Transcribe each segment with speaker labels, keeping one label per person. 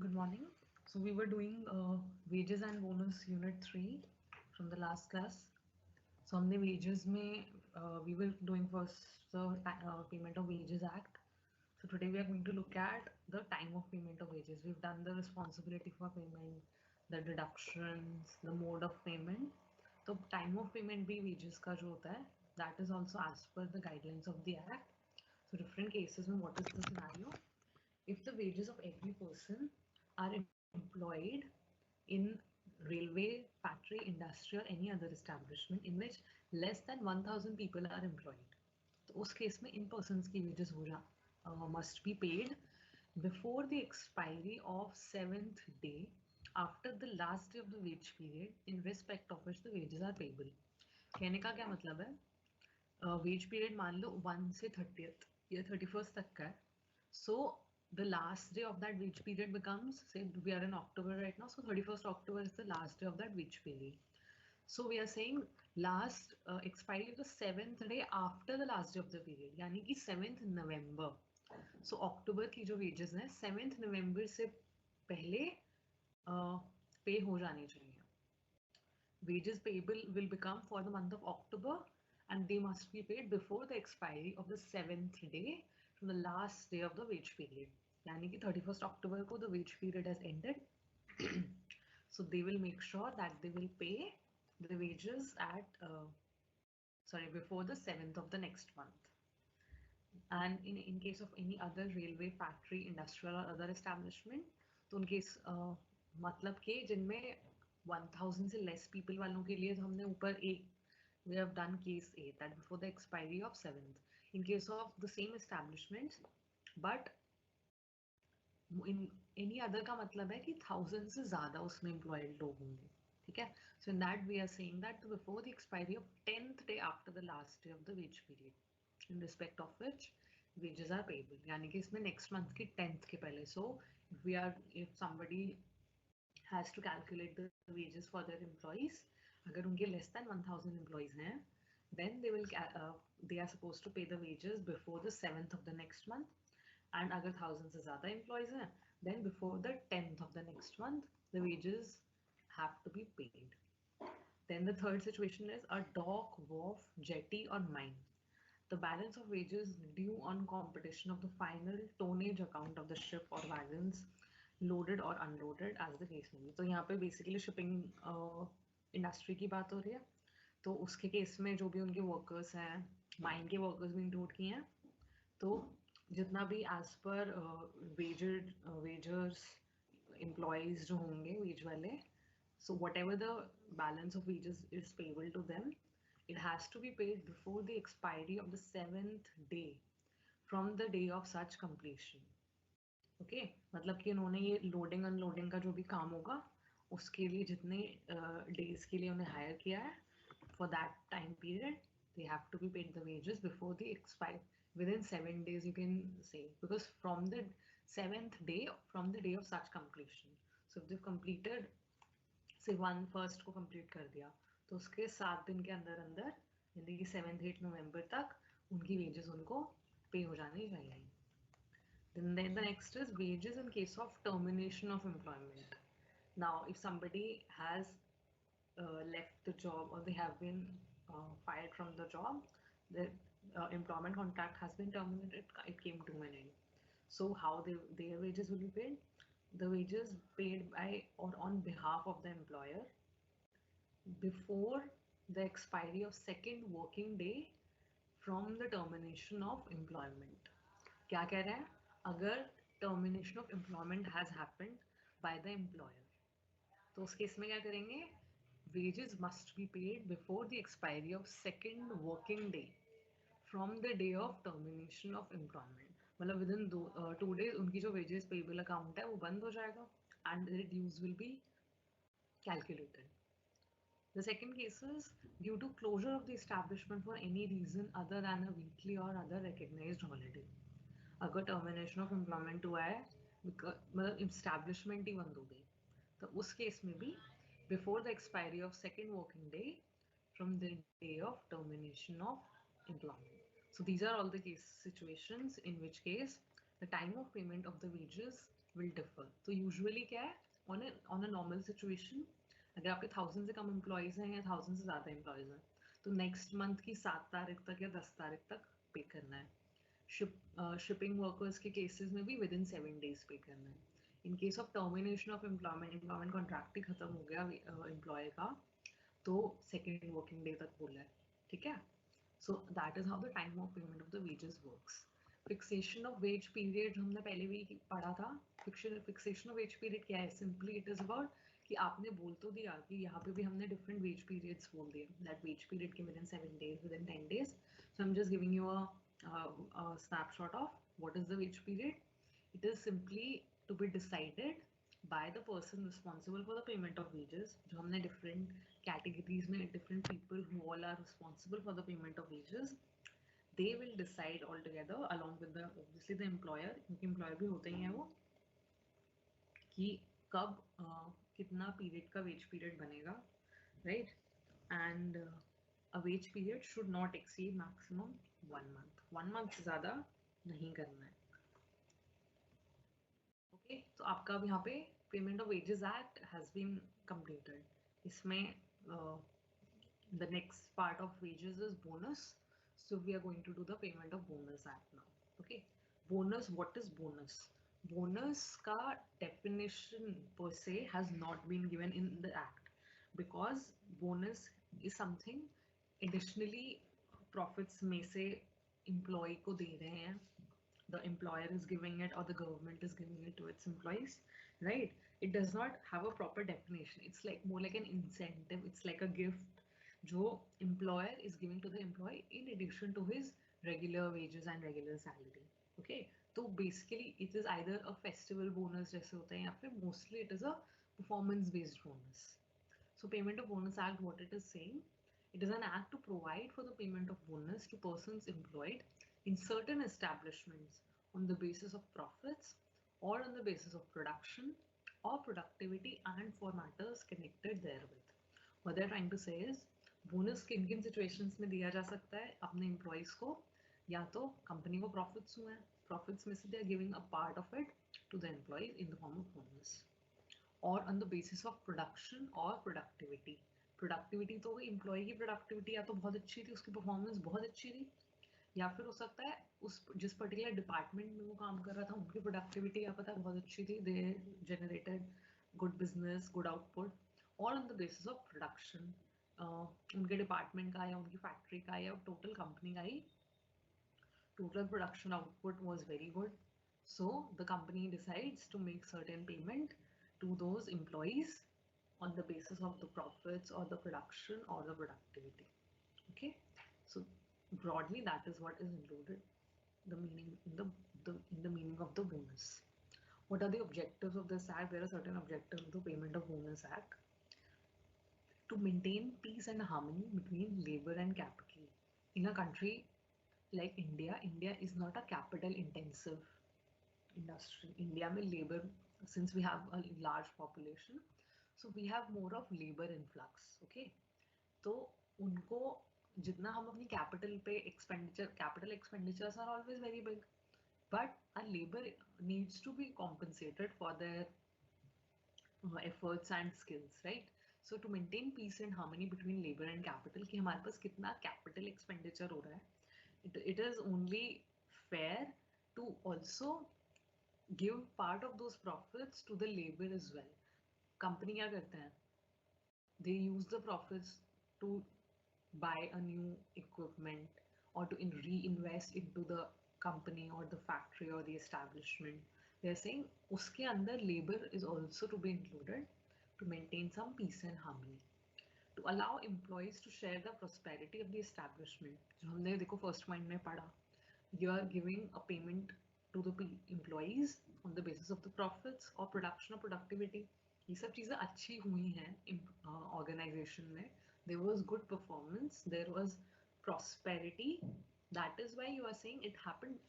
Speaker 1: Good morning. So we were doing wages and bonus unit 3 from the last class. So हमने wages में we were doing first the payment of wages act. So today we are going to look at the time of payment of wages. We've done the responsibility for payment, the deductions, the mode of payment. तो time of payment भी wages का जो होता है, that is also as per the guidelines of the act. So different cases में what is the scenario? If the wages of every person are employed in railway, factory, industrial, any other establishment in which less than 1000 people are employed, तो उस case में in person की wages must be paid before the expiry of 7th day after the last day of the wage period in respect of which the wages are payable. कहने का क्या मतलब है? Wage period मान लो 1 से 30th या 31st तक का है. So the last day of that wage period becomes, say we are in October right now, so 31st October is the last day of that wage period. So we are saying last expiry of the 7th day after the last day of the period, यानी कि 7th November. So October की जो wages हैं 7th November से पहले pay हो जानी चाहिए. Wages payable will become for the month of October and they must be paid before the expiry of the 7th day from the last day of the wage period. यानी कि 31st October को the wage period has ended. So they will make sure that they will pay the wages at before the 7th of the next month. And in case of any other railway, factory, industrial or other establishment, तो उनके मतलब के जिनमें 1000 से less people वालों के लिए तो हमने ऊपर एक we have done case A that before the expiry of 7th. In case of the same establishment, but in any other का मतलब है कि 1000 से ज़्यादा उसमें employed लोग होंगे, ठीक है? So in that we are saying that before the expiry of 10th day after the last day of the wage period, in respect of which wages are payable. यानी कि इसमें next month की 10th के पहले. So if somebody has to calculate the wages for their employees, अगर उनके less than 1000 employees हैं, then they are supposed to pay the wages before the 7th of the next month. And अगर 1000 से ज़्यादा employees हैं, then before the 10th of the next month, the wages have to be paid. Then the third situation is a dock, wharf, jetty or mine. The balance of wages due on completion of the final tonnage account of the ship or wagons loaded or unloaded as the case may be. तो यहाँ पे basically shipping industry की बात हो रही है. तो उसके केस में जो भी उनके workers हैं, mine के workers भी include किए हैं. तो जितना भी as per wagers employees जो होंगे wage वाले, so whatever the balance of wages is payable to them, it has to be paid before the expiry of the 7th day from the day of such completion. Okay, मतलब कि उन्होंने ये loading unloading का जो भी काम होगा उसके लिए जितने days के लिए उन्हें hire किया है, for that time period they have to be paid the wages before the expire within 7 days, you can say, because from the 7th day from the day of such completion. So if they've completed, say 1st को complete कर दिया, तो उसके 7 दिन के अंदर अंदर यानी कि 7th-8 नवंबर तक उनकी wages उनको pay हो जानी चाहिए. Then the next is wages in case of termination of employment. Now, if somebody has left the job or they have been fired from the job, the employment contract has been terminated, it came to an end. So how their wages will be paid? The wages paid by or on behalf of the employer before the expiry of 2nd working day from the termination of employment. क्या कह रहा है? अगर termination of employment has happened by the employer, तो उस case में क्या करेंगे? Wages must be paid before the expiry of 2nd working day from the day of termination of employment. मतलब within 2 days उनकी जो wages payable account है वो बंद हो जाएगा and the dues will be calculated. The second case is due to closure of the establishment for any reason other than a weekly or other recognized holiday. अगर termination of employment हुआ है, मतलब establishment ही बंद हो गई, तो उस case में भी before the expiry of 2nd working day from the day of termination of employment. So these are all the case situations in which case the time of payment of the wages will differ. तो usually क्या है, on a normal situation, अगर आपके 1000 से कम employees हैं या 1000 से ज़्यादा employees हैं, तो next month की 7 तारीख तक या 10 तारीख तक पे करना है. Shipping workers के cases में भी within 7 days पे करना है. In case of termination of employment contract ही खत्म हो गया employee का, तो second working day तक बोला है, ठीक है? So that is how the time of payment of the wages works. Fixation of wage period हमने पहले भी पढ़ा था. Fixation of wage period क्या है? Simply it is about कि आपने बोल तो दिया कि यहाँ पे भी हमने different wage periods बोल दिए. That wage period के within 7 days, within 10 days. So I'm just giving you a snapshot of what is the wage period. It is simply to be decided by the person responsible for the payment of wages. जो हमने different categories में different people who all are responsible for the payment of wages, they will decide all together along with the obviously the employer, क्योंकि employer भी होते ही हैं वो, कि कब कितना period का wage period बनेगा, right? And a wage period should not exceed maximum 1 month. 1 month से ज़्यादा नहीं करना है. ओके, तो आपका अब यहाँ पे payment of wages act has been completed. इसमें the next part of wages is bonus. So we are going to do the payment of bonus act now. Okay, bonus, what is bonus? Bonus का definition per se has not been given in the act, because bonus is something additionally profits में से employee को दे रहे हैं. The employer is giving it or the government is giving it to its employees, right? It does not have a proper definition. It's like more like an incentive. It's like a gift जो employer is giving to the employee in addition to his regular wages and regular salary. Okay, so basically it is either a festival bonus जैसे होता है, या फिर mostly it is a performance based bonus. So payment of bonus act, what it is saying, it is an act to provide for the payment of bonus to persons employed in certain establishments on the basis of profits or on the basis of production or productivity and for matters connected therewith. What they are trying to say is bonus किन किन situations में दिया जा सकता है अपने employees को, या तो company को profits हुए हैं, profits में से they are giving a part of it to the employees in the form of bonus, or on the basis of production or productivity. Productivity तो employee की productivity या तो बहुत अच्छी थी, उसकी performance बहुत अच्छी थी, या फिर हो सकता है उस जिस पर्टिकुलर डिपार्टमेंट में वो काम कर रहा था उनकी प्रोडक्टिविटी या पता बहुत अच्छी थी, they generated good business, good output, और on the basis of production उनके डिपार्टमेंट का या उनकी फैक्ट्री का या टोटल कंपनी का ही total production output was very good, so the company decides to make certain payment to those employees on the basis of the profits or the production or the productivity. Okay, so broadly that is what is included, the meaning in the meaning of the bonus. What are the objectives of this act? There are certain objectives of the payment of bonus act. To maintain peace and harmony between labor and capital. In a country like India, India is not a capital intensive industry. India में labor, since we have a large population, so we have more of labor influx. Okay, तो उनको जितना हम अपनी capital पे capital expenditures are always very big, but our labor needs to be compensated for their efforts and skills, right? So to maintain peace and harmony between labor and capital, कि हमारे पास कितना capital expenditure हो रहा है, it is only fair to also give part of those profits to the labor as well. Company क्या करते हैं? They use the profits to buy a new equipment or to reinvest into the company or the factory or the establishment. They are saying उसके अंदर labor is also to be included to maintain some peace and harmony. To allow employees to share the prosperity of the establishment. जो हमने देखो first point में पढ़ा, you are giving a payment to the employees on the basis of the profits or production or productivity. ये सब चीज़ें अच्छी हुई हैं organization में. There was good performance, there was prosperity. That is why you are saying it happened.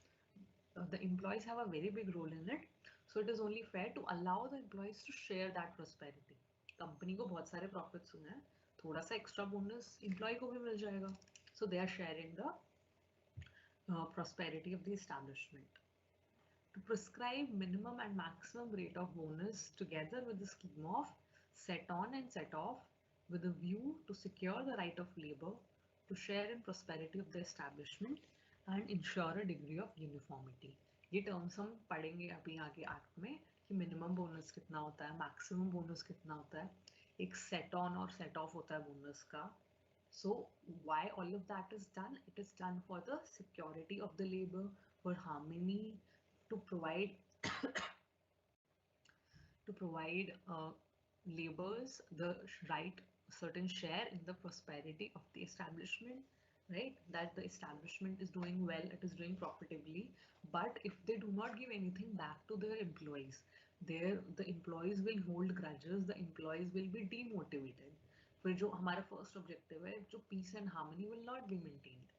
Speaker 1: The employees have a very big role in it. So it is only fair to allow the employees to share that prosperity. Company को बहुत सारे profits हुए हैं, थोड़ा सा extra bonus employee को भी मिल जाएगा. So they are sharing the prosperity of the establishment. to prescribe minimum and maximum rate of bonus together with the scheme of set on and set off with a view to secure the right of labor to share in prosperity of the establishment and ensure a degree of uniformity. ये terms हम पढ़ेंगे अभी आगे act में कि minimum bonus कितना होता है, मैक्सिमम बोनस कितना होता है, एक सेट ऑन और सेट ऑफ होता है बोनस का. So why all of that is done? It is done for the security of the labor, for harmony, to provide laborers the right certain share in the prosperity of the establishment, right? That the establishment is doing well, it is doing profitably. But if they do not give anything back to their employees, the employees will hold grudges, the employees will be demotivated. फिर जो हमारा first objective है, जो peace and harmony will not be maintained.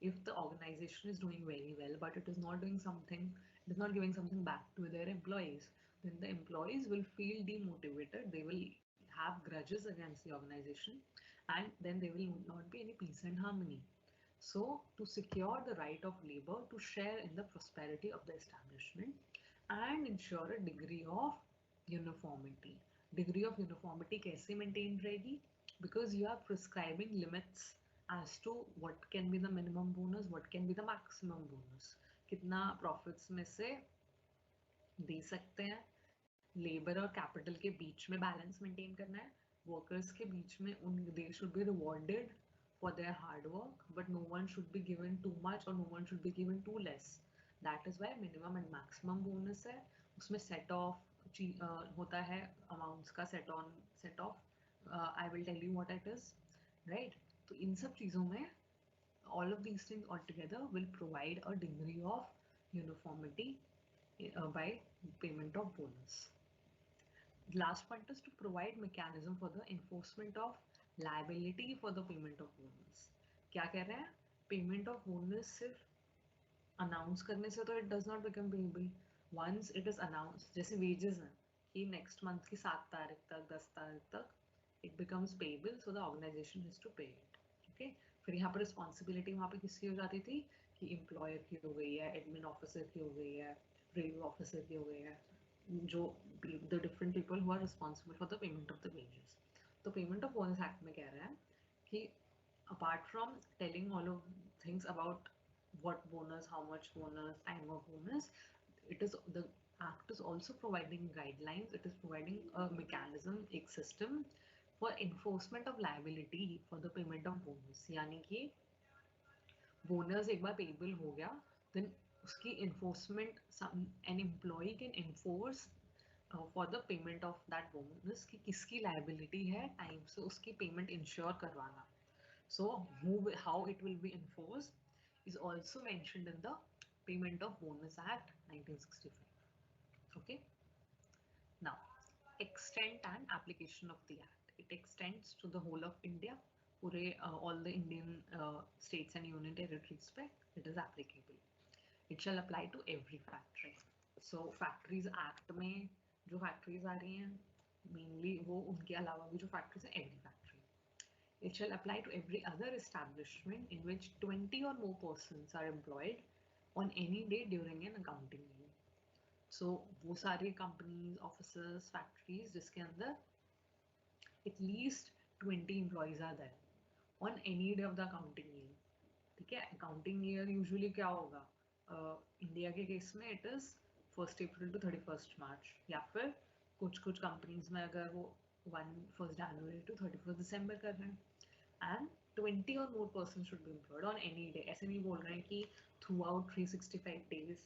Speaker 1: If the organization is doing very well, but it is not doing something, it is not giving something back to their employees, then the employees will feel demotivated. They will have grudges against the organization, and then there will not be any peace and harmony. So, to secure the right of labor to share in the prosperity of the establishment and ensure a degree of uniformity. Degree of uniformity कैसे maintained रहेगी? Because you are prescribing limits as to what can be the minimum bonus, what can be the maximum bonus. कितना profits में से दे सकते हैं, labour और capital के बीच में बैलेंस मेंटेन करना है, वर्कर्स के बीच में उन they should be rewarded for their hard work, but no one should be given too much और no one should be given too less. That is why minimum and maximum bonus है. उसमें set off होता है amounts का, set on set off. I will tell you what it is, right? तो इन सब चीज़ों में all of these things altogether will provide a degree of uniformity by payment of bonus. The last point is to provide mechanism for the enforcement of liability for the payment of bonus. क्या कह रहे हैं? Payment of bonus सिर्फ announce करने से तो it does not become payable. Once it is announced, जैसे wages हैं कि next month की 7 तारीख तक, 10 तारीख तक it becomes payable, so the organization has to pay it. Okay? फिर यहाँ पर रिस्पॉन्सिबिलिटी वहाँ पे किसकी हो जाती थी कि एम्प्लॉयर की हो गई है, एडमिन ऑफिसर की हो गई है, रेवेन्यू ऑफिसर की हो गई है, जो the different people who are responsible for the payment of the wages. तो पेमेंट ऑफ बोनस एक्ट में कह रहा है कि apart from telling all of things about what bonus, how much bonus, time of bonus, it is the act is also providing guidelines, it is providing a mechanism, एक system for enforcement of liability for the payment of bonus. यानी कि bonus एक बार payable हो गया, then उसकी enforcement, an employee can enforce for the payment of that bonus कि किसकी liability है time से उसकी payment ensure करवाना. So how it will be enforced is also mentioned in the Payment of Bonus Act 1965. Okay. Now, extent and application of the act. It extends to the whole of India. All the Indian states and union territories पे it is applicable. It shall apply to every factory. So Factories Act में जो factories आ रही हैं mainly वो उनके अलावा भी जो factories हैं every factory. It shall apply to every other establishment in which 20 or more persons are employed on any day during an accounting year. So वो सारी companies, offices, factories जिसके अंदर at least 20 employees are there on any day of the accounting year. ठीक है? Accounting year usually क्या होगा? India के case में it is 1st April to 31st March, या फिर कुछ कंपनीज में अगर वो 1st January to 31st December कर रहे हैं. And 20 or more persons should be employed on any day. ऐसे नहीं बोल रहे हैं कि throughout 365 days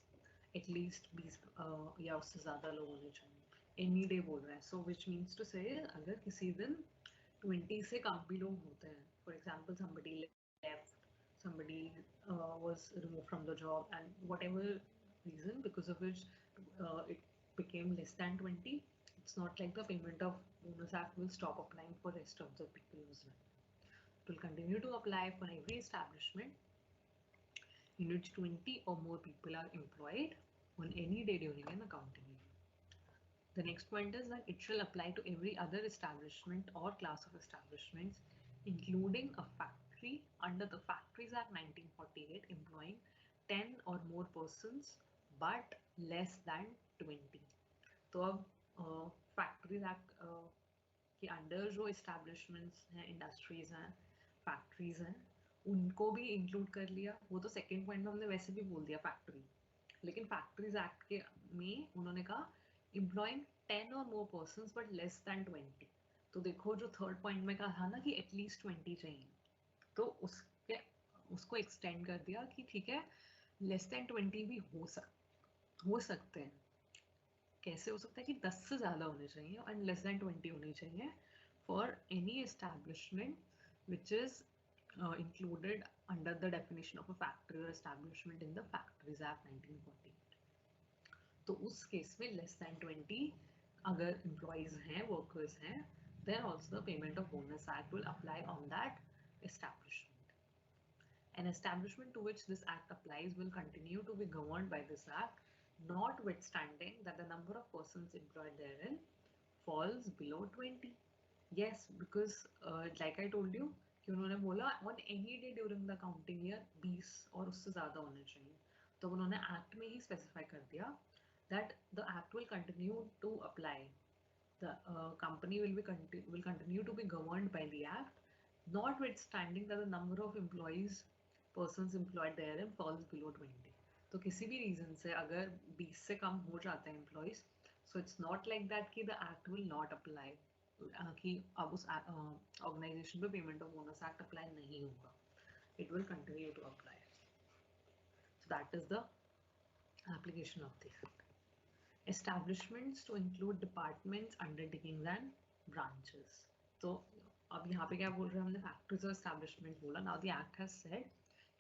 Speaker 1: at least 20 या उससे ज़्यादा लोग होने चाहिए. Any day बोल रहे हैं. So which means to say अगर किसी दिन 20 से कम भी लोग होते हैं, for example somebody left, somebody was removed from the job, and whatever reason because of which it became less than 20, it's not like the Payment of Bonus Act will stop applying for rest of the people as well. It will continue to apply for every establishment in which 20 or more people are employed on any day during an accounting year. The next point is that it shall apply to every other establishment or class of establishments, including a factory under the Factories Act 1948 employing 10 or more persons, but less than 20। तो अब factories act के under जो establishments हैं, industries हैं, factories हैं, उनको भी include कर लिया। वो तो सेकेंड पॉइंट में हमने वैसे भी बोल दिया फैक्ट्री, लेकिन फैक्ट्रीज एक्ट के में उन्होंने कहा एम्प्लॉइंग 10 और मोर पर्सन्स बट लेस दैन 20। तो देखो जो थर्ड पॉइंट में कहा था ना कि एटलीस्ट 20 चाहिए, तो उसको एक्सटेंड कर दिया कि ठीक है लेस देन 20 भी हो सकते हैं। कैसे हो सकता है कि 10 से ज़्यादा होने चाहिए एंड लेस देन 20 होनी चाहिए for any establishment which is included under the definition of a factory or establishment in the Factories Act 1948. तो उस केस में लेस देन 20 अगर एम्प्लॉइज हैं, वर्कर्स हैं, then also the payment of bonus act will apply on that establishment. An establishment to which this act applies will continue to be governed by this act, notwithstanding that the number of persons employed therein falls below 20. Yes, because like I told you कि उन्होंने बोला on any day during the counting year 20 और उससे ज़्यादा होने चाहिए। तो उन्होंने एक्ट में ही स्पेसिफाई कर दिया that the act will continue to apply. The company will continue to be governed by the act, notwithstanding that the number of persons employed therein falls below 20. तो किसी भी रीजन से अगर 20 से कम हो जाते हैं employees, so it's not like that कि the act will not apply, कि अब उस ऑर्गेनाइजेशन पे payment of bonus act apply नहीं होगा, it will continue to apply. So that is the application of the act. Establishments to include departments, undertakings and branches. तो अब यहाँ पे क्या बोल रहे हैं हमने, फैक्ट्रीज और एस्टैब्लिशमेंट बोला। Now the act has said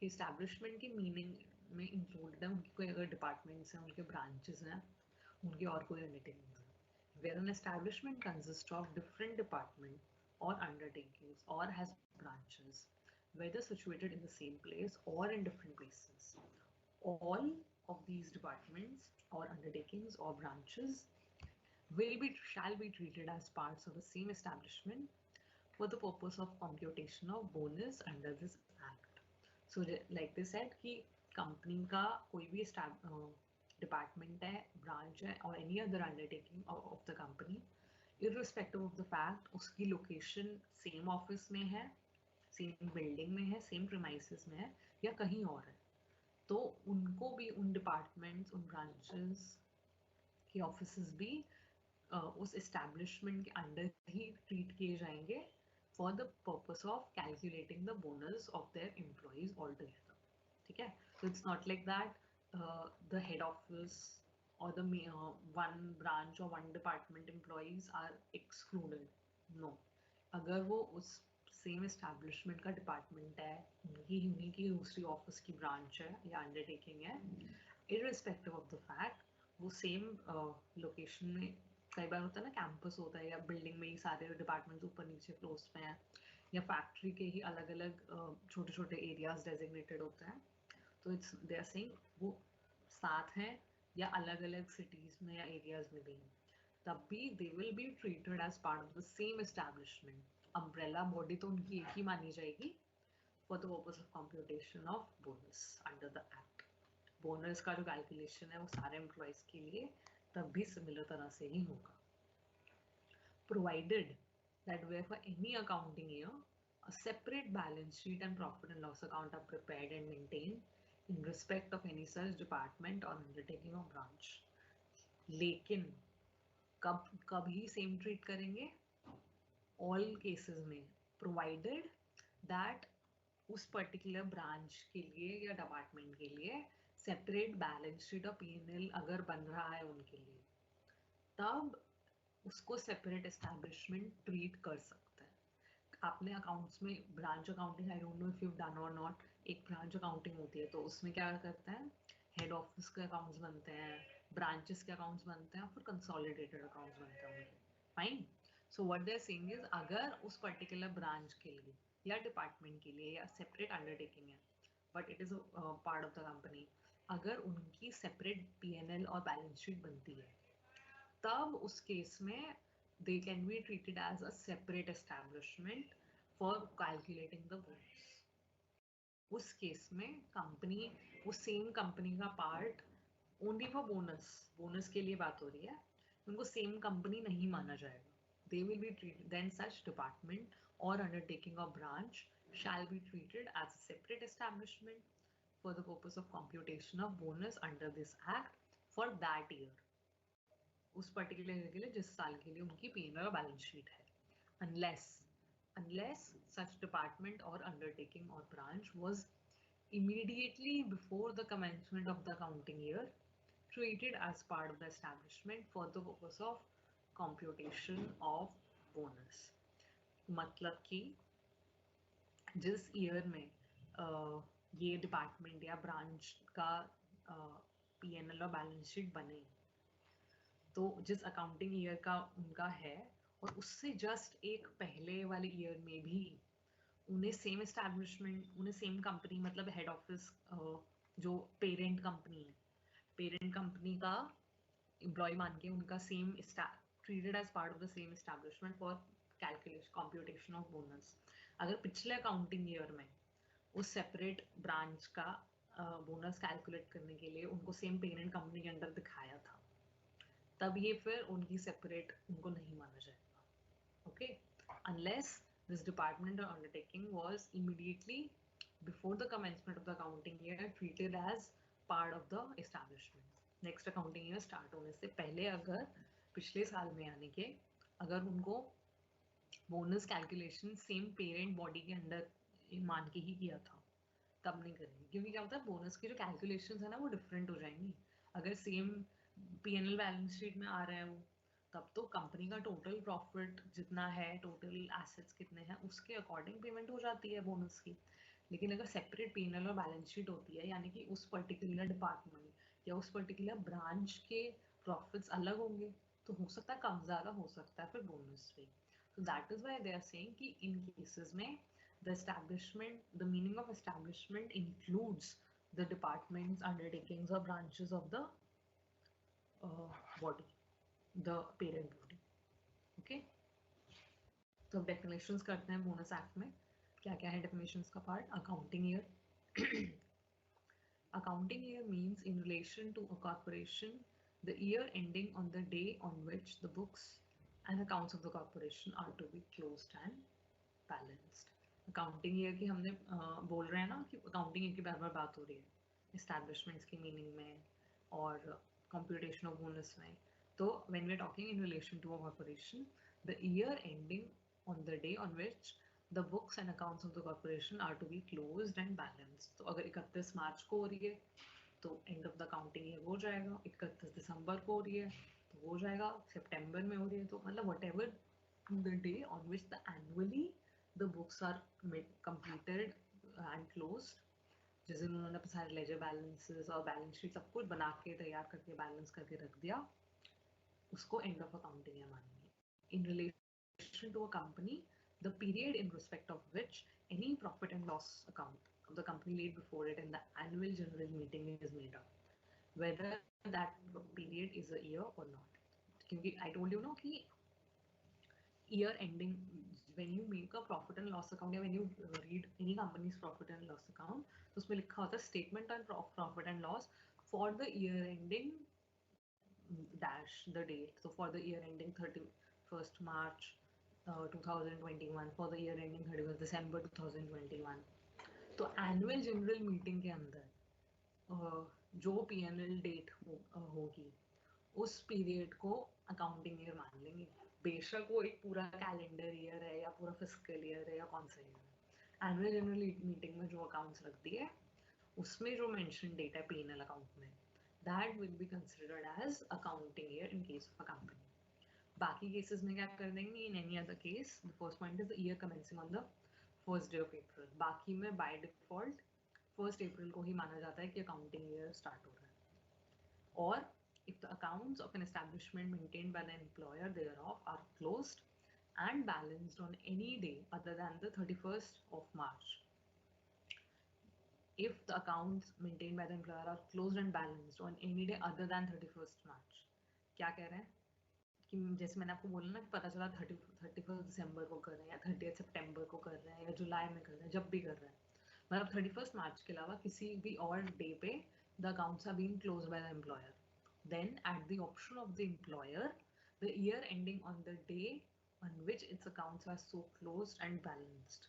Speaker 1: कि एस्टैब्लिशमेंट की मीनिंग में इंक्लूडेड है उनकी कोई अगर डिपार्टमेंट्स हैं, उनके ब्रांचेस हैं, उनकी और कोई अंडरटेकिंग्स हैं। Where an establishment consists of different departments or undertakings or has branches, whether situated in the same place or in different places, all of these departments or undertakings or branches shall be treated as parts of the same establishment for the purpose of computation of bonus under this act. So like they said कि company का कोई भी department है, branch है और any other undertaking of the company, irrespective of the fact उसकी location same office में है, सेम बिल्डिंग में है, सेम प्रीमाइसेस में है या कहीं और है, तो उनको भी उन डिपार्टमेंट्स, उन ब्रांचेस के ऑफिसेस भी उस एस्टैब्लिशमेंट के अंडर ही ट्रीट किए जाएंगे for the purpose of calculating the bonus of their employees all together. ठीक है, तो it's not like that the head office or the one branch or one department employees are excluded. No, अगर वो उस same establishment का department है, उन्हीं की दूसरी ऑफिस की ब्रांच है या अंडरटेकिंग है, इररिस्पेक्टिव ऑफ द फैक्ट वो सेम लोकेशन में, कई बार होता है ना कैंपस होता है या बिल्डिंग में ही सारे डिपार्टमेंट्स ऊपर नीचे फ्लोर्स में है, या फैक्ट्री के ही अलग अलग छोटे छोटे एरियाज डेजिग्नेटेड होते हैं, तो इट्स दे आर सेइंग वो साथ हैं या अलग अलग सिटीज में या एरियाज में भी हैं, तब भी they will be treated as part of the same establishment. Umbrella body तो उनकी एक ही मानी जाएगी for the purpose of computation of bonus under the act. Bonus का जो कैलकुलेशन है वो सारे एम्प्लॉयज के लिए तब भी सिमिलर तरह से ही होगा। Provided that where for any accounting year a separate balance sheet and profit and loss account are prepared and maintained in respect of any such department or undertaking or branch. लेकिन कब ही same treat करेंगे? All cases में, provided that उस particular branch के लिए या department के लिए सेपरेट बैलेंस शीट और P&L अगर बन रहा है उनके लिए, तब उसको सेपरेट एस्टैब्लिशमेंट ट्रीट कर सकता है। आपने अकाउंट्स में branch accounting, I don't know if you done और नॉट, एक ब्रांच अकाउंटिंग होती है, तो उसमें क्या करते हैं, हेड ऑफिस के अकाउंट्स बनते हैं, ब्रांचेस के अकाउंट्स बनते हैं, फिर कंसोलिडेटेड अकाउंट्स बनते हैं उनके। Fine, so what they are saying is अगर उस पर्टिकुलर ब्रांच के लिए या डिपार्टमेंट के लिए या सेपरेट अंडरटेकिंग है but it is part of the company, अगर उनकी सेपरेट P&L और बैलेंस शीट बनती है, तब उस केस में they can be treated as a separate establishment for calculating the bonus. उस केस में कंपनी, वो सेम कंपनी का पार्ट ओनली फॉर बोनस के लिए बात हो रही है, उनको सेम कंपनी नहीं माना जाएगा. They will be treated, then such department or undertaking or branch shall be treated as a separate establishment for the purpose of computation of bonus under this act for that year. उस particular year के लिए जिस साल के लिए उनकी P&L और balance sheet है. Unless such department or undertaking or branch was immediately before the commencement of the accounting year treated as part of the establishment for the purpose of computation of bonus. मतलब कि जिस year में ये department या branch का P&L और balance sheet बने, तो जिस अकाउंटिंग ईयर का उनका है और उससे जस्ट एक पहले वाले ईयर में भी उन्हें सेम एस्टैब्लिशमेंट, उन्हें सेम कंपनी, मतलब हेड ऑफिस जो पेरेंट कंपनी है, पेरेंट कंपनी का एम्प्लॉय मान के उनका same treated as part of the same establishment for calculation computation of bonus. अगर पिछले अकाउंटिंग ईयर में उस सेपरेट ब्रांच का बोनस कैलकुलेट करने के लिए उनको सेम पेरेंट कंपनी के अंडर दिखाया था, तब ये फिर उनकी सेपरेट उनको नहीं माना जाएगा. Okay, unless this department or undertaking was immediately before the commencement of the accounting year treated as part of the establishment. Next accounting year start होने से पहले अगर पिछले साल में यानी कि अगर उनको bonus calculation same parent body के अंडर मान के ही किया था, तब नहीं करेंगे. क्योंकि क्या होता है, बोनस की जो कैलकुलेशंस है ना वो डिफरेंट हो जाएंगी. अगर सेम P&L बैलेंस शीट में आ रहा है वो, तब तो कंपनी का टोटल प्रॉफिट जितना है, टोटल एसेट्स कितने हैं, उसके अकॉर्डिंग पेमेंट हो जाती है बोनस की. लेकिन अगर सेपरेट P&L और बैलेंस शीट होती है, यानी कि उस पर्टिकुलर डिपार्टमेंट या उस पर्टिकुलर ब्रांच के प्रॉफिट्स अलग होंगे, तो हो सकता है कम ज़्यादा हो सकता है फिर बोनस पे. So that is why they are saying कि in cases में the establishment, the meaning of establishment includes the departments, undertakings or branches of the body, the parent body. Okay, तो definitions करते हैं बोनस एक्ट में. क्या क्या है definitions का part? Accounting year. Accounting year means in relation to a corporation the year ending on the day on which the books and accounts of the corporation are to be closed and balanced. Accounting year की हमने बोल रहे हैं ना कि accounting year की बार बार बात हो रही है establishments की meaning में और computation of bonus में. तो when we are talking in relation to a corporation, the year ending on the day on which the books and accounts of the corporation are to be closed and balanced. तो अगर 31 मार्च को हो रही है तो end of the accounting year हो जाएगा. 31 दिसंबर को हो रही है तो हो जाएगा. सितंबर में हो रही है तो मतलब whatever the day on which the annually the books are completed and closed, जिस दिन उन्होंने अपने सारे लेजर बैलेंसेस और बैलेंस शीट सब कुछ बना के तैयार करके बैलेंस करके रख दिया, उसको एंड ऑफ अकाउंटिंग ईयर मानेंगे. In relation to a company, the period in respect of which any profit and loss account of the company laid before it in the annual general meeting is made up, whether that period is a year or not. क्योंकि I told you ना कि year ending, when you make a profit and loss account या when you read any company's profit and loss account, तो उसमें लिखा होता है statement on profit and loss for the year ending dash the date. So for the year ending 31st March 2021, for the year ending 31st December 2021. तो annual general meeting के अंदर जो P&L date होगी उस पीरियड को accounting year मान लेंगे. बेशक वो एक पूरा कैलेंडर ईयर है या पूरा फिस्कल ईयर है या कौन सा ईयर है. एनुअल जनरल मीटिंग में जो अकाउंट्स रखती है उसमें जो मेंशन डेट है P&L अकाउंट में, that will be considered as accounting year in case of a company. बाकी केसेस में क्या कर देंगे? In any other case, the first point is the year commencing on the first day of April. बाकी में by default 1st April को ही माना जाता है कि accounting year start हो रहा है. और if the accounts of an establishment maintained by the employer thereof are closed and balanced on any day other than the 31st of March. If the accounts maintained by the employer are closed and balanced on any day other than 31st March. क्या कह रहे हैं कि जैसे मैंने आपको बोला ना कि पता चला 31st दिसंबर को कर रहे हैं या 30th सितंबर को कर रहे हैं या जुलाई में कर रहे हैं, जब भी कर रहे हैं, मतलब 31st मार्च के अलावा किसी भी और डे पे the accounts are being closed by the employer. Then, at the option of the employer, the year ending on the day on which its accounts are so closed and balanced.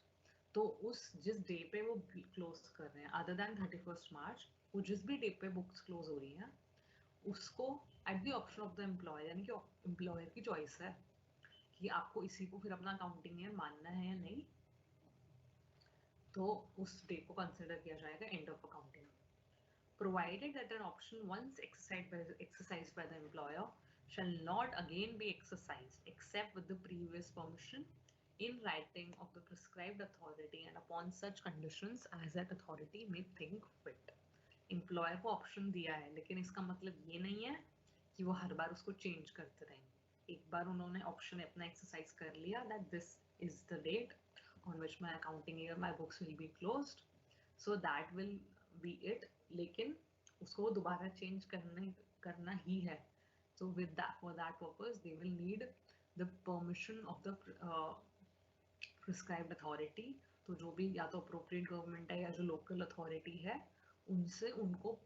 Speaker 1: तो उस जिस day पे वो close कर रहे हैं, other than 31st मार्च, वो जिस भी डे पे बुक्स क्लोज हो रही हैं, उसको at the option of the employer, यानी कि एम्प्लॉयर की चॉइस है कि आपको इसी को फिर अपना अकाउंटिंग ईयर मानना है या नहीं, तो उस डे को कंसिडर किया जाएगा end of accounting. Provided that an option once exercised by the employer shall not again be exercised except with the previous permission in writing of the prescribed authority and upon such conditions as that authority may think fit. Employer को option दिया है, लेकिन इसका मतलब ये नहीं है कि वो हर बार उसको change करते रहेंगे. एक बार उन्होंने option अपना exercise कर लिया that this is the date on which my accounting year, my books will be closed, so that will be it. लेकिन उसको दोबारा चेंज करना ही है. So with that, for that purpose, they will need the permission of the prescribed authority. तो जो भी या तो appropriate government है या जो local authority है, उनसे उनको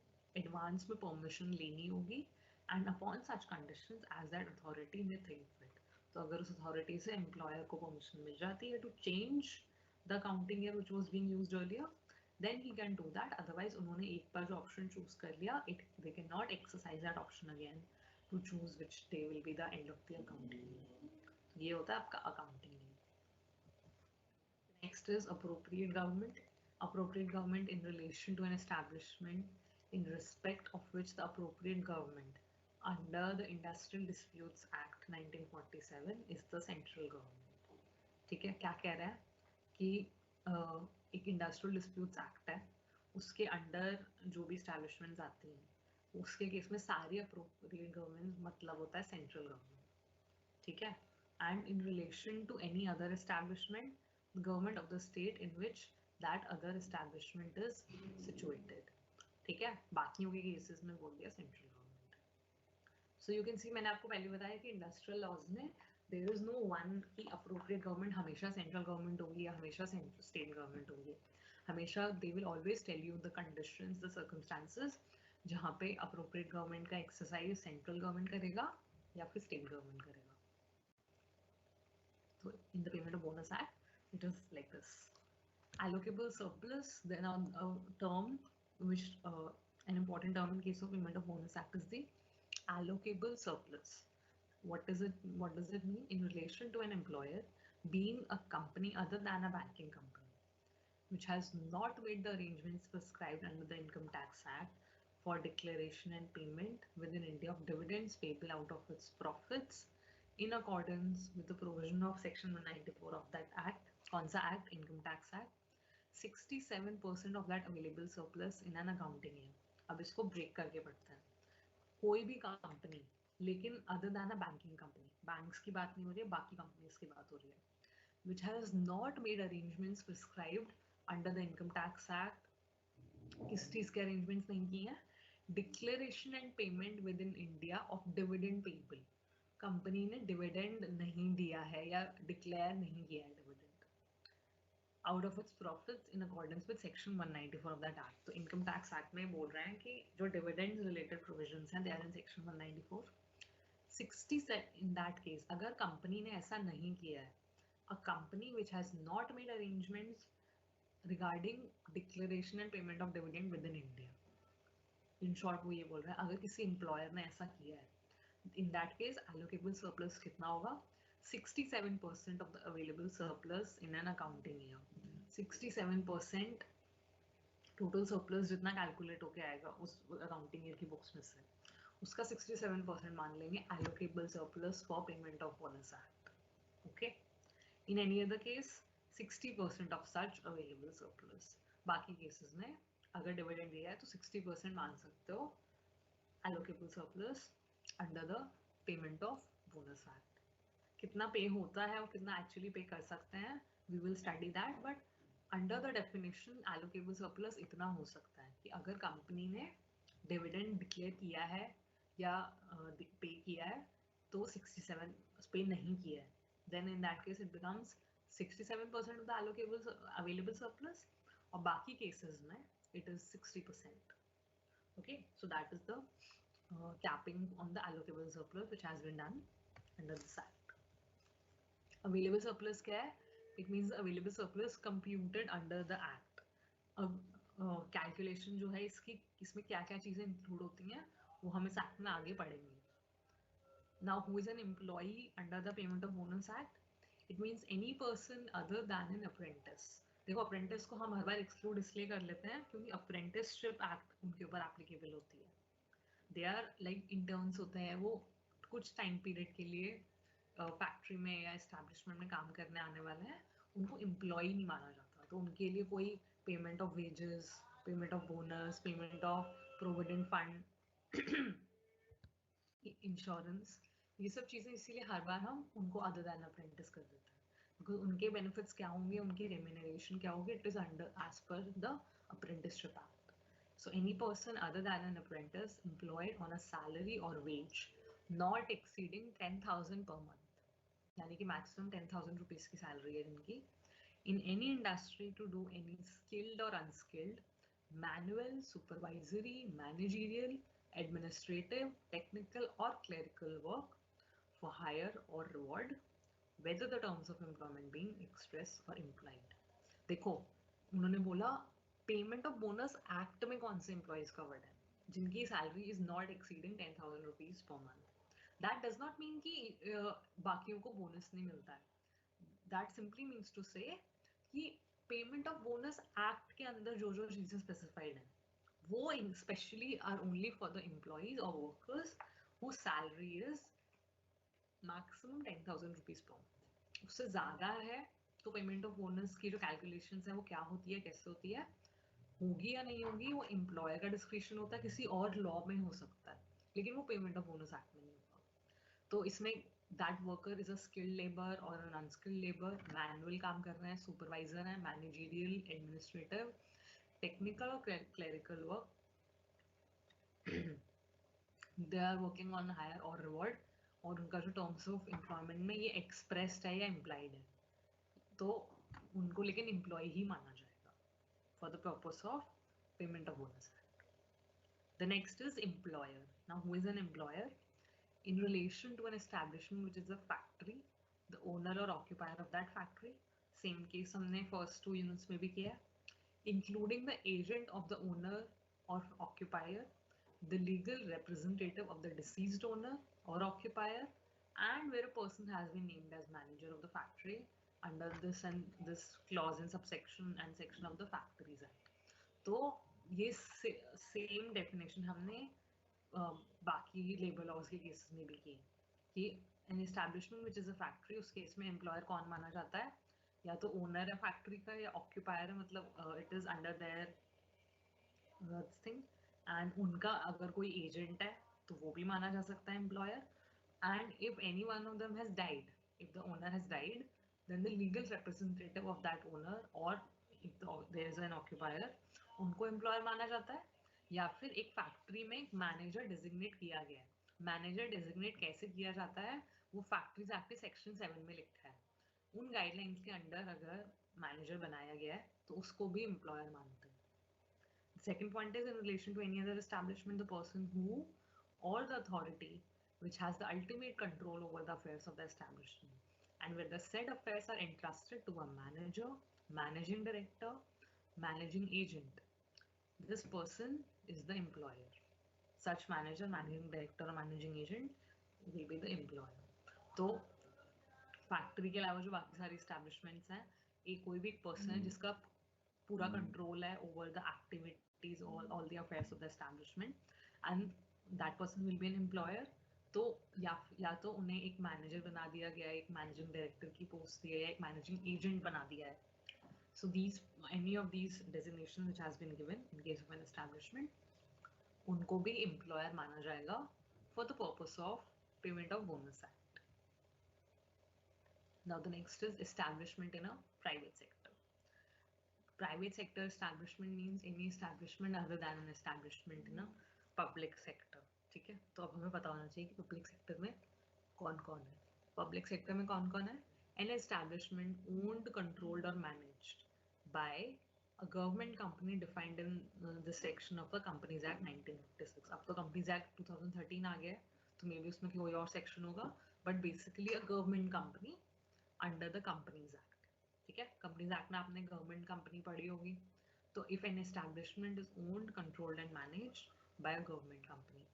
Speaker 1: advance में permission लेनी होगी, and upon such conditions as that authority may think fit. तो अगर उस authority से employer को permission मिल जाती है to change the accounting year which was being used earlier, then he can do that. Otherwise उन्होंने एक बार जो option choose कर लिया, they cannot exercise that option again to choose which day will be the end of the accounting year. ये होता है आपका accounting year. Next is appropriate government. Appropriate government in relation to an establishment in respect of which the appropriate government under the Industrial Disputes Act 1947 is the central government. ठीक है, क्या कह रहा है कि एक इंडस्ट्रियल डिस्प्यूट्स एक्ट है, उसके अंडर जो भी स्टैब्लिशमेंट्स आती हैं, उसके केस में सारी अप्रोप्रिएट गवर्नमेंट मतलब होता है सेंट्रल गवर्नमेंट. ठीक है. And in relation to any other establishment, the government of the state in which that other establishment is situated. ठीक है. बाकियों के केसेस में बोल दिया central government. So you can see, मैंने आपको पहले बताया कि इंडस्ट्रियल लॉज में there is no one कि appropriate government हमेशा central government होगी या हमेशा state government होगी. हमेशा they will always tell you the conditions, the circumstances जहाँ पे appropriate government का exercise central government करेगा या फिर state government करेगा. So in the Payment of Bonus Act, it is like this. Allocable surplus, then a term which an important term in case of Payment of Bonus Act is the allocable surplus. What does it mean? In relation to an employer being a company other than a banking company which has not made the arrangements prescribed under the Income Tax Act for declaration and payment within India of dividends payable out of its profits in accordance with the provision of section 194 of that act. कौन सा act? Income Tax Act. 67% of that available surplus in an accounting year. अब इसको break करके पढ़ते हैं. कोई भी company, लेकिन other than a banking company, banks की बात नहीं हो रही है, बाकी कंपनीज की बात हो रही है, which has not made arrangements prescribed under the Income Tax Act. किस चीज के अरेंजमेंट्स नहीं किए हैं? Declaration and payment with in India of dividend payable. Company ने डिविडेंड नहीं दिया है या डिक्लेयर नहीं किया है dividend out of its profits in accordance with section 194 of that act. तो इनकम टैक्स एक्ट में बोल रहे हैं कि जो डिविडेंड रिलेटेड प्रोविजंस हैं, they are in section 194. 60 in that case, अगर कंपनी ने ऐसा नहीं किया है, a company which has not made arrangements regarding declaration and payment of dividend within India. In short, वो ये बोल रहा है, अगर किसी एम्प्लॉयर ने ऐसा किया है, in that case allocable surplus कितना होगा? 67% of the available surplus in an accounting year. 67% total surplus जितना कैलकुलेट होके आएगा उस अकाउंटिंग ईयर की बुक्स में से, उसका 67% मान लेंगे allocable surplus for payment of bonus act. Okay. In any other case, 60% of such available surplus. बाकी केसेस में अगर डिविडेंड दिया है तो 60% मान सकते हो allocable surplus under the payment of bonus act. कितना पे होता है और कितना एक्चुअली पे कर सकते हैं, we will study that, but under the definition allocable surplus इतना हो सकता है कि अगर कंपनी ने डिविडेंड डिक्लेयर किया है या पे किया है तो 67 पे नहीं किया है, then in that case it becomes 67% of the allocable available surplus, और बाकी केसेस में it is 60%. Okay, so that is the capping on the allocable surplus which has been done under this act. Available surplus क्या है? It means available surplus computed under the act. अब calculation जो है इसकी इसमें क्या क्या चीजें इंक्लूड होती हैं वो हम इस एक्ट में आगे पढ़ेंगे. Now, who is an employee under the Payment of Bonus Act? It means any person other than an apprentice. देखो अप्रेंटिस को हम हर बार एक्सक्लूड इसलिए कर लेते हैं क्योंकि अप्रेंटिसशिप एक्ट उनके ऊपर एप्लीकेबल होती है. दे आर लाइक इंटर्न्स होते हैं, वो कुछ टाइम पीरियड के लिए फैक्ट्री में या एस्टैब्लिशमेंट में काम करने आने वाले हैं, उनको एम्प्लॉय नहीं माना जाता. तो उनके लिए कोई payment of wages, payment of bonus, payment of provident fund, insurance, ये सब चीज़ें इसीलिए हर बार हम उनको अदर दैन अप्रेंटिस कर देते हैं. बिकॉज उनके बेनिफिट्स क्या होंगे, उनकी रेम्यूनरेशन क्या होगी, it is under as per the apprenticeship act. So any person other than an apprentice employed on a salary or wage not exceeding 10,000 per month, यानी कि maximum 10,000 rupees की salary है इनकी, in any industry to do any skilled or unskilled, manual, supervisory, managerial, administrative, technical or clerical work for hire or reward, whether the terms of employment being express or implied. देखो उन्होंने बोला payment of bonus act में कौन से employees covered है जिनकी salary is not exceeding 10,000 rupees per month. That does not mean कि बाकियों को बोनस नहीं मिलता है. दैट सिंपली मीन्स टू से कि पेमेंट ऑफ बोनस एक्ट के अंदर जो जो चीजें स्पेसिफाइड हैं वो specially are only for the employees और workers who salary is maximum 10,000 rupees per month. उससे ज्यादा है तो पेमेंट ऑफ बोनस की जो कैलकुलेशंस है वो क्या होती है, कैसे होती है, होगी या नहीं होगी, वो एम्प्लॉयर का डिस्क्रिप्शन होता है, किसी और लॉ में हो सकता है, लेकिन वो पेमेंट ऑफ बोनस एक्ट में नहीं होगा. तो इसमें that worker is a skilled labour और एन अनस्किल्ड लेबर, मैनुअल काम कर रहे हैं, सुपरवाइजर है, मैनेजरियल, एडमिनिस्ट्रेटिव, टेक्निकल और clerical work, they are working on hire और रिवॉर्ड, और उनका जो टर्म्स ऑफ एम्प्लॉयमेंट में ये एक्सप्रेस्ड है या इम्प्लाइड है, तो उनको लेकिन एम्प्लॉय ही माना जाएगा for the purpose of payment of bonus act. The next is employer. Now, who is an employer? In relation to an establishment which is a factory, the owner or occupier of that factory, same case हमने first two units में भी किया, including the agent of the owner or occupier, the legal representative of the deceased owner or occupier, and where a person has been named as manager of the factory under this and this clause in subsection and section of the Factories Act. तो ये same definition हमने बाकी labour laws के cases में भी की कि an establishment which is a factory, उस केस में एम्प्लॉयर कौन माना जाता है, या तो ओनर है फैक्ट्री का या ऑक्यूपायर है, मतलब it is under their thing, and उनका अगर कोई एजेंट है तो वो भी माना जा सकता है employer. And if any one of them has died, if the owner has died, then the legal representative of that owner or if there is an occupier, उनको एम्प्लॉयर माना जाता है. या फिर एक फैक्ट्री में एक मैनेजर डिजिग्नेट किया गया है. मैनेजर डिजिग्नेट कैसे किया जाता है वो फैक्ट्रीज एक्ट के सेक्शन 7 में लिखा है. उन गाइडलाइंस के अंडर अगर मैनेजर बनाया गया है तो उसको भी एम्प्लॉयर मानते हैं. Second point is in relation to any other establishment, the person who or the authority which has the ultimate control over the affairs of the establishment, and where the said affairs are entrusted to a manager, managing director, managing agent. This person is the employer. Such manager, managing director or managing agent will be the employer. तो factory के अलावा जो बाकी सारी establishments हैं, एक कोई भी एक पर्सन है जिसका पूरा कंट्रोल है over the activities, all the affairs of the establishment, and that person will be an employer. तो या तो उन्हें एक मैनेजर बना दिया गया है, एक मैनेजिंग डायरेक्टर की पोस्ट दी है, या एक मैनेजिंग एजेंट बना दिया है. So these any of these designation which has been given in case of an establishment, उनको भी एम्प्लॉयर माना जाएगा for the purpose of payment of bonus act. Now the next is establishment in a private sector. Private sector establishment means any establishment other than an establishment in a public sector. ठीक है, तो अब हमें पता होना चाहिए कि public sector में कौन कौन है. पब्लिक सेक्टर में कौन कौन है? An establishment owned, controlled or managed by a government company defined in this section of the Companies Act 1956. अब तो Companies Act 2013 आ गया है, तो maybe उसमें कोई और section होगा, but basically a government company under the Companies Act. ठीक है, Companies Act में आपने government company पढ़ी होगी, तो if an establishment is owned, controlled and managed by a government company,